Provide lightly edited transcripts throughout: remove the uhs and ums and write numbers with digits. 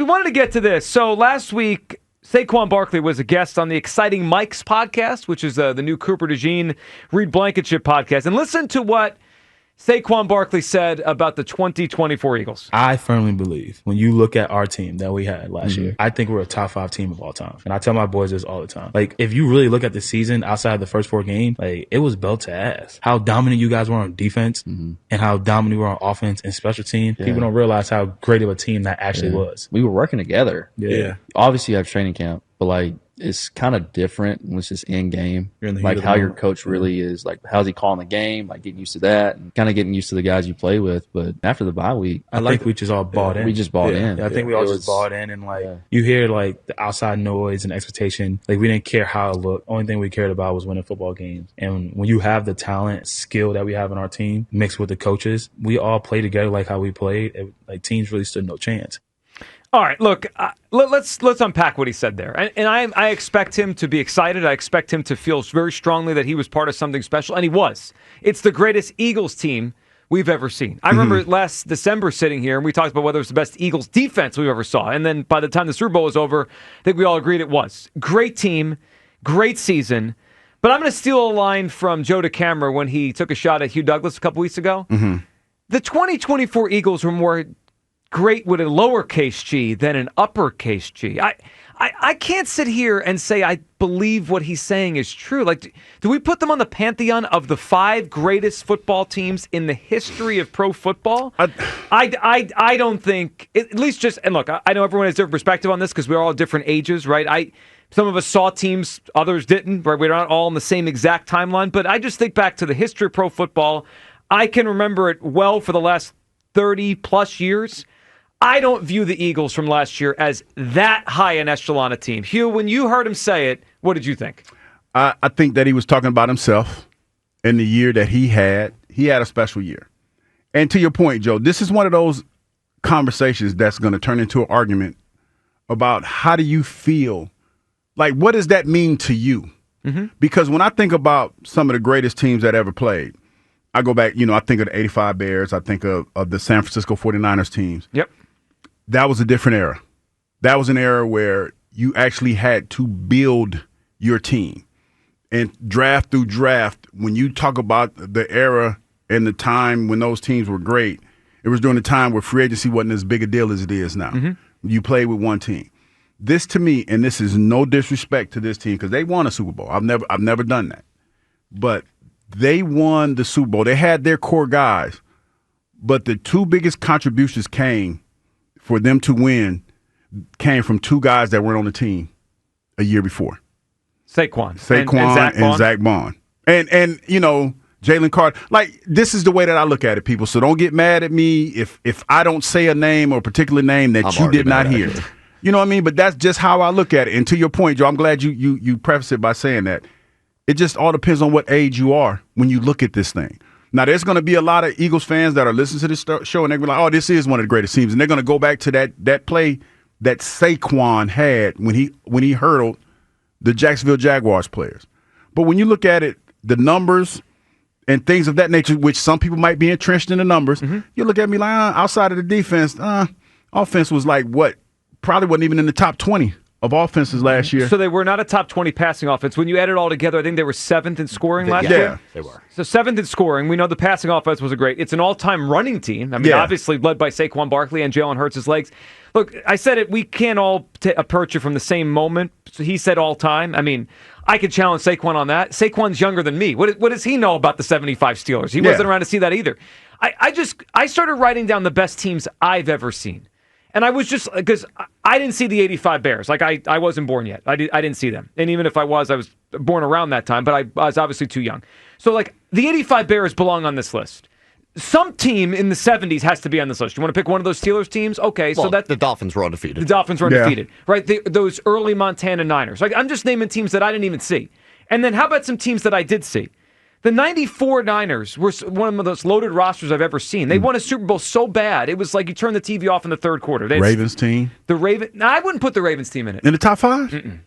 wanted to get to this. So last week, Saquon Barkley was a guest on the Exciting Mike's podcast, which is the new Cooper DeJean, Reed Blankenship podcast. And listen to what Saquon Barkley said about the 2024 Eagles. I firmly believe when you look at our team that we had last year, I think we're a top 5 team of all time. And I tell my boys this all the time. Like, if you really look at the season outside of the first 4 games, like, it was belt to ass. How dominant you guys were on defense and how dominant we were on offense and special teams. People don't realize how great of a team that actually was. We were working together. Yeah. Obviously, you have training camp, but like, it's kind of different when it's just in game. Like how your coach really is, like how's he calling the game, like getting used to that and kind of getting used to the guys you play with. But after the bye week, I think we just all bought in. We just bought in. I think we all just bought in, and like you hear like the outside noise and expectation. Like we didn't care how it looked. Only thing we cared about was winning football games. And when you have the talent, skill that we have in our team mixed with the coaches, we all play together like how we played. Like teams really stood no chance. All right, look, let's unpack what he said there. And I expect him to be excited. I expect him to feel very strongly that he was part of something special, and he was. It's the greatest Eagles team we've ever seen. I remember last December sitting here, and we talked about whether it was the best Eagles defense we ever saw. And then by the time the Super Bowl was over, I think we all agreed it was. Great team, great season. But I'm going to steal a line from Joe DeCamara when he took a shot at Hugh Douglas a couple weeks ago. The 2024 Eagles were more great with a lowercase g than an uppercase G. I can't sit here and say I believe what he's saying is true. Like, do we put them on the pantheon of the 5 greatest football teams in the history of pro football? I don't think, at least just, and look, I know everyone has different perspective on this because we're all different ages, right? Some of us saw teams, others didn't, right? We're not all in the same exact timeline, but I just think back to the history of pro football. I can remember it well for the last 30 plus years. I don't view the Eagles from last year as that high an echelon of team. Hugh, when you heard him say it, what did you think? I think that he was talking about himself and the year that he had. He had a special year. And to your point, Joe, this is one of those conversations that's going to turn into an argument about how do you feel? Like, what does that mean to you? Because when I think about some of the greatest teams that ever played, I go back, I think of the 85 Bears. I think of the San Francisco 49ers teams. Yep. That was a different era. That was an era where you actually had to build your team. And draft through draft, when you talk about the era and the time when those teams were great, it was during the time where free agency wasn't as big a deal as it is now. You played with one team. This to me, and this is no disrespect to this team because they won a Super Bowl. I've never done that. But they won the Super Bowl. They had their core guys. But the 2 biggest contributions came for them to win came from 2 guys that weren't on the team a year before. Saquon and Zach Bond. And Jalen Carter. Like, this is the way that I look at it, people. So don't get mad at me if I don't say a name or a particular name that you did not hear. You know what I mean? But that's just how I look at it. And to your point, Joe, I'm glad you preface it by saying that. It just all depends on what age you are when you look at this thing. Now, there's going to be a lot of Eagles fans that are listening to this show, and they're going to be like, oh, this is one of the greatest teams. And they're going to go back to that play that Saquon had when he hurdled the Jacksonville Jaguars players. But when you look at it, the numbers and things of that nature, which some people might be entrenched in the numbers, you look at me like, outside of the defense, offense was like what? Probably wasn't even in the top 20 of offenses last year. So they were not a top 20 passing offense. When you add it all together, I think they were 7th in scoring last year. Yeah, they were. So 7th in scoring. We know the passing offense was It's an all-time running team. I mean, obviously led by Saquon Barkley and Jalen Hurts' legs. Look, I said it. We can't all approach it from the same moment. So he said all time. I mean, I could challenge Saquon on that. Saquon's younger than me. What does he know about the 75 Steelers? He wasn't around to see that either. I started writing down the best teams I've ever seen. And I was just, because I didn't see the 85 Bears. Like, I wasn't born yet. I didn't see them. And even if I was born around that time, but I was obviously too young. So, like, the 85 Bears belong on this list. Some team in the 70s has to be on this list. You want to pick one of those Steelers teams? Okay, well, so that the Dolphins were undefeated. The Dolphins were undefeated, right? Those early Montana Niners. Like, I'm just naming teams that I didn't even see. And then how about some teams that I did see? The 94 Niners were one of those loaded rosters I've ever seen. They won a Super Bowl so bad, it was like you turned the TV off in the third quarter. Ravens team? No, I wouldn't put the Ravens team in it. In the top 5?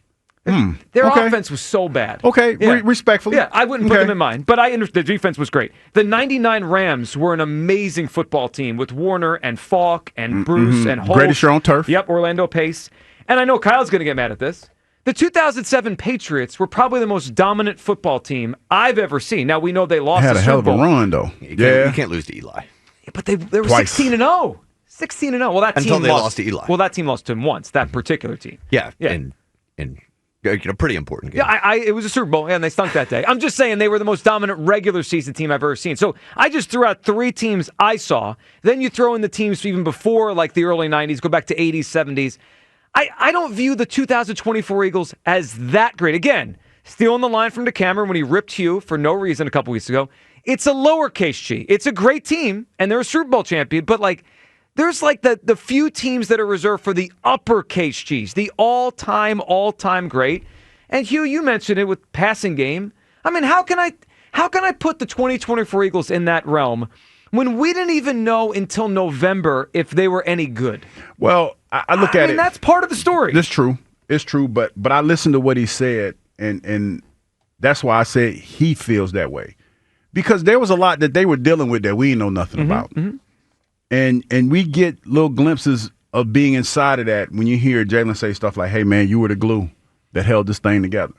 Their offense was so bad. Okay, respectfully. Yeah, I wouldn't put them in mind, but I understand the defense was great. The 99 Rams were an amazing football team with Warner and Falk and Bruce and Holt. Greatest year on turf. Yep, Orlando Pace. And I know Kyle's going to get mad at this. The 2007 Patriots were probably the most dominant football team I've ever seen. Now, we know they lost had the a Super hell of a Bowl. run, though. You can't lose to Eli. But they were Twice. 16-0. 16-0. Well, that Until team they lost to Eli. Well, that team lost to him once, that particular team. Yeah. Yeah. And pretty important game. Yeah, it was a Super Bowl, and they stunk that day. I'm just saying they were the most dominant regular season team I've ever seen. So I just threw out 3 teams I saw. Then you throw in the teams even before, like the early 90s, go back to 80s, 70s. I don't view the 2024 Eagles as that great. Again, stealing the line from DeCameron when he ripped Hugh for no reason a couple weeks ago. It's a lowercase G. It's a great team, and they're a Super Bowl champion, but there's the few teams that are reserved for the uppercase G's, the all-time great. And Hugh, you mentioned it with passing game. I mean, how can I put the 2024 Eagles in that realm when we didn't even know until November if they were any good? Well, I look at it. That's part of the story. It's true. It's true, but I listened to what he said, and that's why I said he feels that way. Because there was a lot that they were dealing with that we didn't know nothing about. Mm-hmm. And we get little glimpses of being inside of that when you hear Jalen say stuff like, hey, man, you were the glue that held this thing together.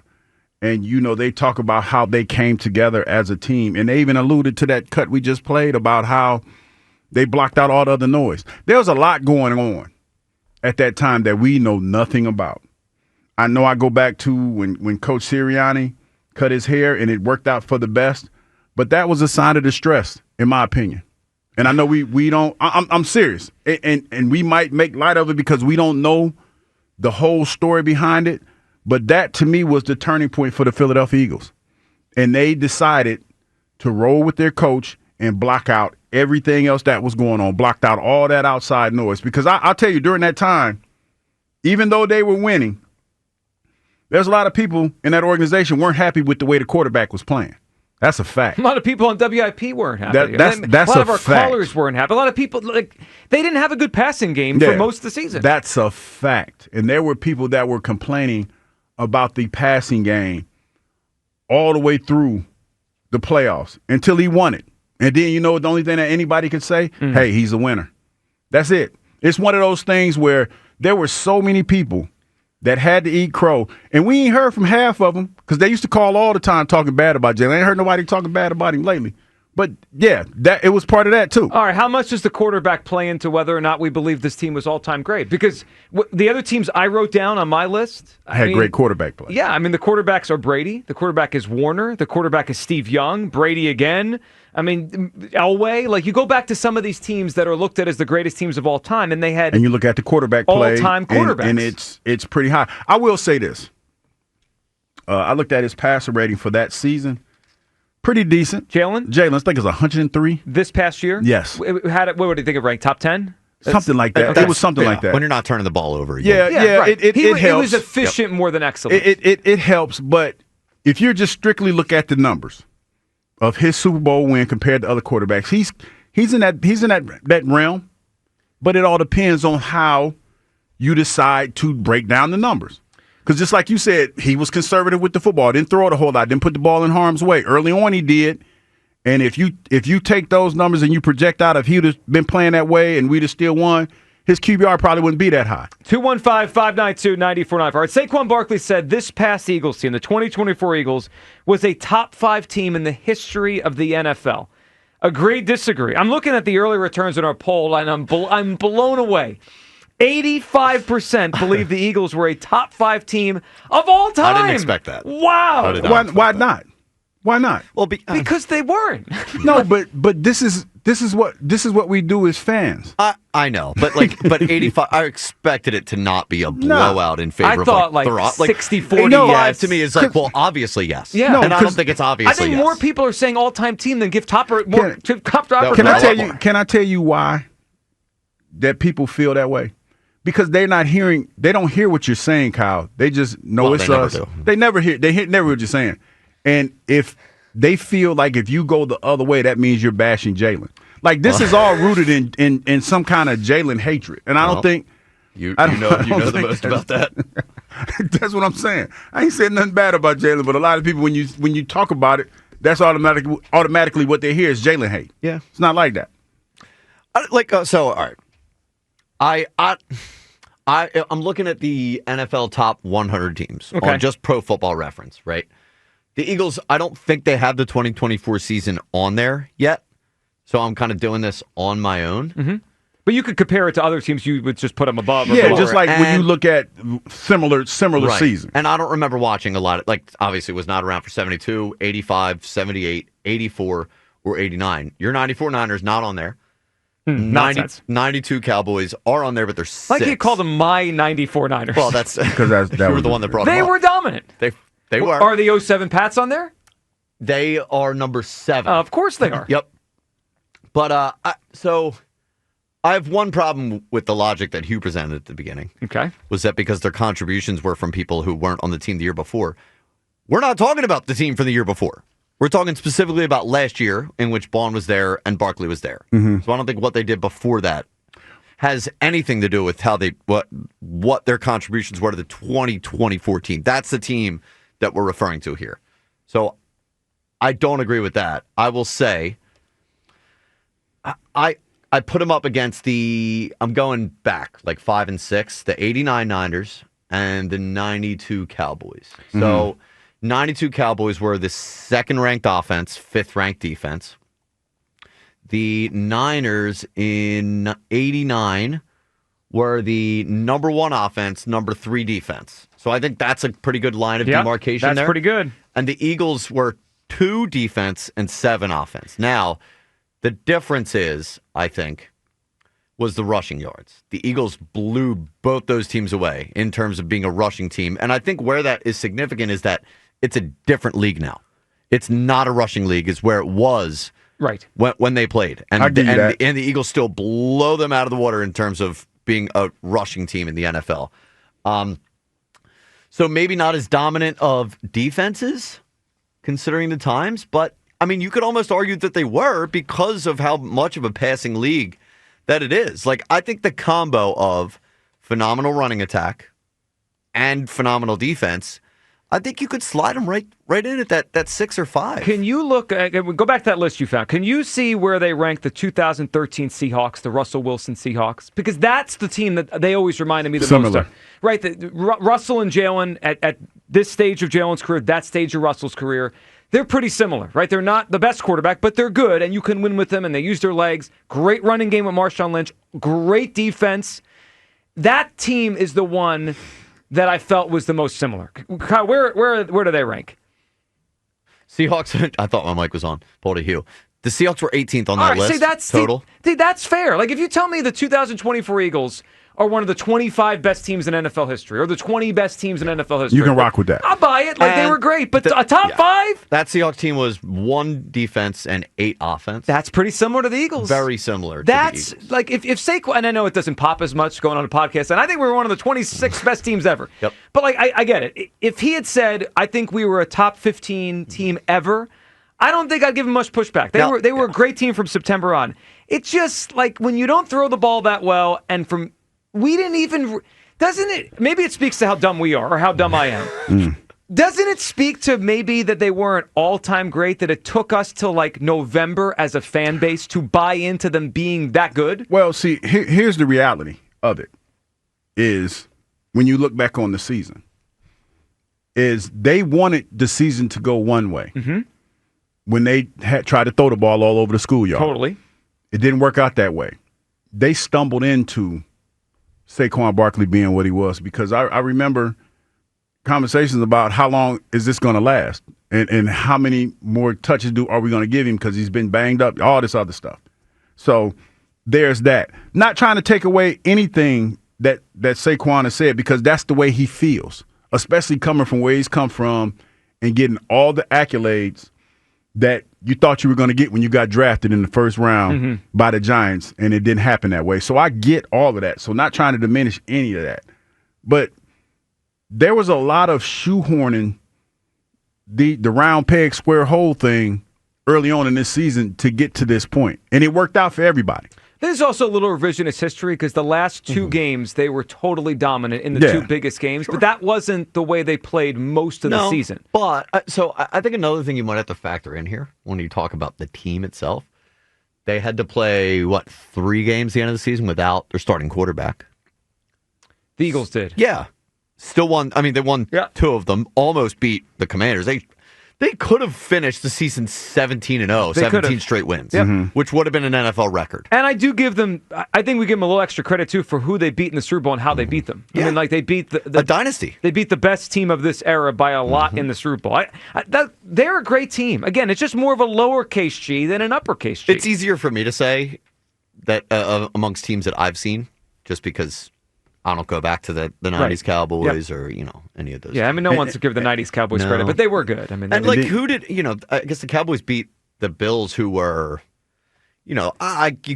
And, they talk about how they came together as a team. And they even alluded to that cut we just played about how they blocked out all the other noise. There was a lot going on at that time that we know nothing about. I know I go back to when Coach Sirianni cut his hair and it worked out for the best. But that was a sign of distress, in my opinion. And I know we don't – I'm serious. And we might make light of it because we don't know the whole story behind it. But that, to me, was the turning point for the Philadelphia Eagles. And they decided to roll with their coach and block out everything else that was going on, blocked out all that outside noise. Because I'll tell you, during that time, even though they were winning, there's a lot of people in that organization weren't happy with the way the quarterback was playing. That's a fact. A lot of people on WIP weren't happy. That's a lot of our fact. callers weren't happy. A lot of people, they didn't have a good passing game for most of the season. That's a fact. And there were people that were complaining about the passing game all the way through the playoffs until he won it. And then, the only thing that anybody could say, hey, he's a winner. That's it. It's one of those things where there were so many people that had to eat crow. And we ain't heard from half of them because they used to call all the time talking bad about Jalen. I ain't heard nobody talking bad about him lately. But, yeah, it was part of that, too. All right, how much does the quarterback play into whether or not we believe this team was all-time great? Because the other teams I wrote down on my list had great quarterback play. Yeah, the quarterbacks are Brady. The quarterback is Warner. The quarterback is Steve Young. Brady again. Elway. You go back to some of these teams that are looked at as the greatest teams of all time, and they had and you look at the quarterback play, all-time quarterbacks, and it's pretty high. I will say this: I looked at his passer rating for that season, pretty decent. Jalen, I think it's 103 this past year. Yes, what would you think of ranked top 10? Something like that. It was something like that. When you're not turning the ball over. Yeah, right. It helps. He was efficient more than excellent. It helps, but if you just strictly look at the numbers of his Super Bowl win compared to other quarterbacks, he's in that realm. But it all depends on how you decide to break down the numbers. Because just like you said, he was conservative with the football, didn't throw it a whole lot, didn't put the ball in harm's way. Early on, he did. And if you take those numbers and you project out if he'd have been playing that way and we'd have still won, his QBR probably wouldn't be that high. 215-592-9494. All right, Saquon Barkley said this past Eagles team, the 2024 Eagles, was a top 5 team in the history of the NFL. Agree, disagree? I'm looking at the early returns in our poll, and I'm blown away. 85% believe the Eagles were a top 5 team of all time. I didn't expect that. Wow. Why not? Why not? Well, because they weren't. No, but this is what we do as fans. I know, but 85. I expected it to not be a blowout in favor I thought of 60-40. No, 85 to me is obviously yes. Yeah, and I don't think it's obviously. I think more people are saying all-time team than give top. Can I tell you why that people feel that way? Because they don't hear what you're saying, Kyle. They just know it's us. They never hear what you're saying. And if they feel like if you go the other way, that means you're bashing Jalen. This is all rooted in some kind of Jalen hatred. And I don't think you know the most about that. That's what I'm saying. I ain't saying nothing bad about Jalen, but a lot of people, when you talk about it, that's automatically what they hear is Jalen hate. Yeah. It's not like that. All right. I'm looking at the NFL top 100 teams on just Pro Football Reference, right? The Eagles, I don't think they have the 2024 season on there yet, so I'm kind of doing this on my own. Mm-hmm. But you could compare it to other teams. You would just put them above. Or yeah, below. Just like when you look at similar right. season. And I don't remember watching a lot of, obviously was not around for 72, 85, 78, 84, or 89. Your 94 Niners not on there. 92 Cowboys are on there, but they're 6. Like you called them my 94 Niners. Well, that's because that was the one that brought them They up. were dominant. They were. Are the 07 Pats on there? They are number 7. Of course they are. Yep. But so I have one problem with the logic that Hugh presented at the beginning. Okay. Was that because their contributions were from people who weren't on the team the year before? We're not talking about the team from the year before. We're talking specifically about last year in which Bond was there and Barkley was there. Mm-hmm. So I don't think what they did before that has anything to do with how they what their contributions were to the 2024 team. That's the team that we're referring to here. So I don't agree with that. I will say I put them up against I'm going back like 5 and 6, the 89 Niners and the 92 Cowboys. Mm-hmm. So 92 Cowboys were the second-ranked offense, fifth-ranked defense. The Niners in 89 were the number 1 offense, number 3 defense. So I think that's a pretty good line of demarcation there. That's pretty good. And the Eagles were 2 defense and 7 offense. Now, the difference is, I think, was the rushing yards. The Eagles blew both those teams away in terms of being a rushing team. And I think where that is significant is that it's a different league now. It's not a rushing league, is where it was right when they played. And the Eagles still blow them out of the water in terms of being a rushing team in the NFL. So maybe not as dominant of defenses, considering the times, but I mean, you could almost argue that they were because of how much of a passing league that it is. Like, I think the combo of phenomenal running attack and phenomenal defense, I think you could slide them right in at that 6 or 5. Can you go back to that list you found? Can you see where they rank the 2013 Seahawks, the Russell Wilson Seahawks? Because that's the team that they always reminded me the most of. Right, Russell and Jalen at this stage of Jalen's career, that stage of Russell's career, they're pretty similar, right? They're not the best quarterback, but they're good, and you can win with them, and they use their legs. Great running game with Marshawn Lynch. Great defense. That team is the one that I felt was the most similar. Kyle, where do they rank? Seahawks, I thought my mic was on. Pulled a Hugh. The Seahawks were 18th on that list total. That's fair. Like, if you tell me the 2024 Eagles are one of the 25 best teams in NFL history, or the 20 best teams in NFL history, you can rock with that. I'll buy it. Like, they were great. But a top 5? That Seahawks team was 1 defense and 8 offense. That's pretty similar to the Eagles. Very similar to the Eagles. Like, if Saquon, and I know it doesn't pop as much going on a podcast, and I think we were one of the 26 best teams ever. Yep. But, like, I get it. If he had said, I think we were a top 15 team ever, I don't think I'd give him much pushback. They were a great team from September on. It's just, like, when you don't throw the ball that well, and we didn't even, doesn't it, maybe it speaks to how dumb we are, or how dumb I am. Doesn't it speak to maybe that they weren't all-time great, that it took us till like November as a fan base to buy into them being that good? Well, see, here's the reality of it, is when you look back on the season, is they wanted the season to go one way. Mm-hmm. When they had tried to throw the ball all over the schoolyard. Totally. It didn't work out that way. They stumbled into Saquon Barkley being what he was, because I remember conversations about how long is this going to last, and how many more touches are we going to give him, because he's been banged up, all this other stuff. So there's that. Not trying to take away anything that Saquon has said, because that's the way he feels, especially coming from where he's come from and getting all the accolades that you thought you were going to get when you got drafted in the first round by the Giants, and it didn't happen that way. So I get all of that. So not trying to diminish any of that. But there was a lot of shoehorning the round peg square hole thing early on in this season to get to this point. And it worked out for everybody. There's also a little revisionist history because the last two games, they were totally dominant in the two biggest games, but that wasn't the way they played most of the season. But, so I think another thing you might have to factor in here when you talk about the team itself, they had to play, 3 games at the end of the season without their starting quarterback. The Eagles did. Yeah. Still won. I mean, they won 2 of them, almost beat the Commanders. They could have finished the season 17-0, 17 straight wins, which would have been an NFL record. And I do give them, I think we give them a little extra credit, too, for who they beat in the Super Bowl and how they beat them. I mean, they beat a dynasty. They beat the best team of this era by a lot in the Super Bowl. They're a great team. Again, it's just more of a lowercase G than an uppercase G. It's easier for me to say that amongst teams that I've seen, just because I don't go back to the 90s Cowboys or, any of those. Yeah, I mean, no one's to give the 90s Cowboys credit, but they were good. I mean, and who did, I guess the Cowboys beat the Bills, who were, you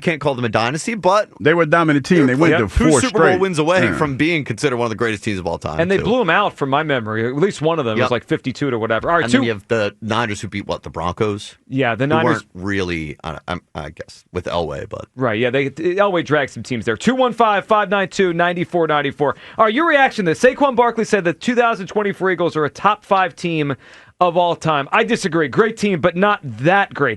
can't call them a dynasty, but they were a dominant team. They went to 4 Super Bowl wins away from being considered one of the greatest teams of all time. And they blew them out, from my memory. At least one of them was like 52 to whatever. All right, and then you have the Niners who beat, the Broncos? Yeah, the Niners weren't really, I guess, with Elway, but. Right, yeah, Elway dragged some teams there. 215-592-9494. All right, your reaction to this. Saquon Barkley said the 2024 Eagles are a top 5 team of all time. I disagree. Great team, but not that great.